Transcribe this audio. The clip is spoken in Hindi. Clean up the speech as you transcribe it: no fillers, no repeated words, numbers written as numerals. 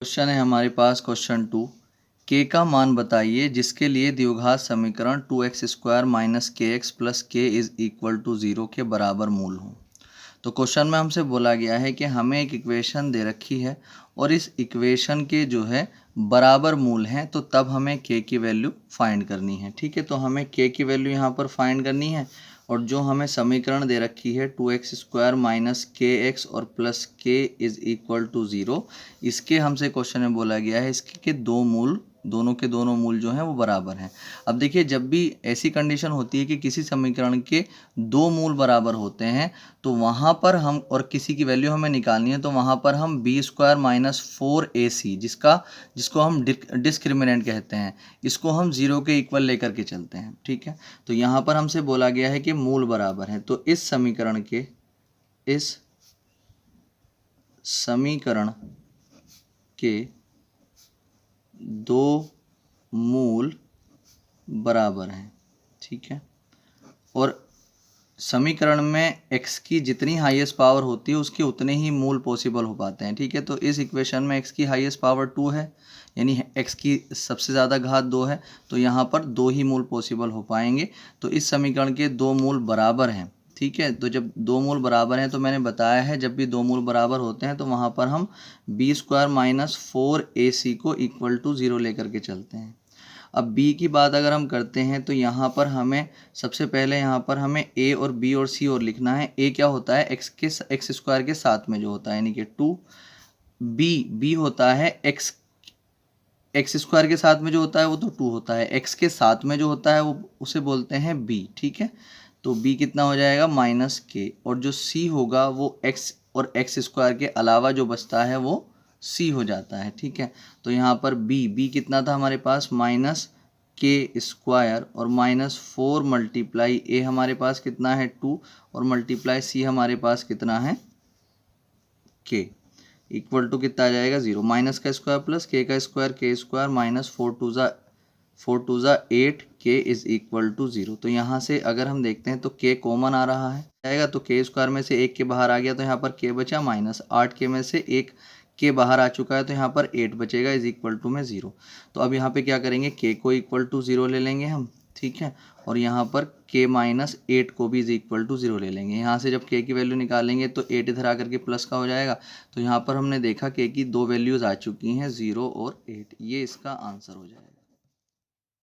क्वेश्चन है हमारे पास क्वेश्चन 2। के का मान बताइए जिसके लिए द्विघात समीकरण 2x² माइनस के एक्स प्लस के इज इक्वल टू 0 के बराबर मूल हो। तो क्वेश्चन में हमसे बोला गया है कि हमें एक इक्वेशन दे रखी है और इस इक्वेशन के जो है बराबर मूल हैं, तो तब हमें के की वैल्यू फाइंड करनी है। ठीक है, तो हमें के की वैल्यू यहाँ पर फाइंड करनी है और जो हमें समीकरण दे रखी है 2x² माइनस के एक्स और प्लस के इज इक्वल टू 0, इसके हमसे क्वेश्चन में बोला गया है इसके के दो मूल, दोनों के दोनों मूल जो हैं वो बराबर हैं। अब देखिए, जब भी ऐसी कंडीशन होती है कि किसी समीकरण के दो मूल बराबर होते हैं तो वहाँ पर हम, और किसी की वैल्यू हमें निकालनी है, तो वहाँ पर हम b² माइनस 4ac जिसको हम डिस्क्रिमिनेंट कहते हैं, इसको हम 0 के इक्वल लेकर के चलते हैं। ठीक है, तो यहाँ पर हमसे बोला गया है कि मूल बराबर है, तो इस समीकरण के दो मूल बराबर हैं। ठीक है, और समीकरण में x की जितनी हाईएस्ट पावर होती है उसके उतने ही मूल पॉसिबल हो पाते हैं। ठीक है, तो इस इक्वेशन में x की हाईएस्ट पावर 2 है, यानी x की सबसे ज़्यादा घात 2 है, तो यहाँ पर 2 ही मूल पॉसिबल हो पाएंगे। तो इस समीकरण के दो मूल बराबर हैं। ठीक है, तो जब दो मूल बराबर हैं तो मैंने बताया है जब भी दो मूल बराबर होते हैं तो वहाँ पर हम b² माइनस 4ac को इक्वल टू 0 लेकर के चलते हैं। अब b की बात अगर हम करते हैं तो यहाँ पर हमें सबसे पहले यहाँ पर हमें a और b और c और लिखना है। a क्या होता है x² के साथ में जो होता है, यानी कि 2। b होता है x² के साथ में जो होता है वो तो 2 होता है, x के साथ में जो होता है वो उसे बोलते हैं b। ठीक है, तो b कितना हो जाएगा माइनस k, और जो c होगा वो x और x² के अलावा जो बचता है वो c हो जाता है। ठीक है, तो यहाँ पर b कितना था हमारे पास माइनस k² और माइनस 4 मल्टीप्लाई a हमारे पास कितना है 2 और मल्टीप्लाई c हमारे पास कितना है k, इक्वल टू कितना आ जाएगा 0। माइनस का स्क्वायर प्लस के का स्क्वायर k² माइनस 4 टू ज़ा 8 k इज इक्वल टू 0। तो यहाँ से अगर हम देखते हैं तो k कॉमन आ रहा है आएगा, तो k² में से 1 के बाहर आ गया तो यहाँ पर k बचा माइनस 8k में से 1 k बाहर आ चुका है तो यहाँ पर 8 बचेगा इज इक्वल टू में 0। तो अब यहाँ पे क्या करेंगे, k को इक्वल टू 0 ले लेंगे हम। ठीक है, और यहाँ पर k माइनस 8 को भी इज इक्वल टू 0 ले लेंगे। यहाँ से जब k की वैल्यू निकालेंगे तो 8 इधर आकर के प्लस का हो जाएगा। तो यहाँ पर हमने देखा k की दो वैल्यूज़ आ चुकी हैं 0 और 8, ये इसका आंसर हो जाएगा।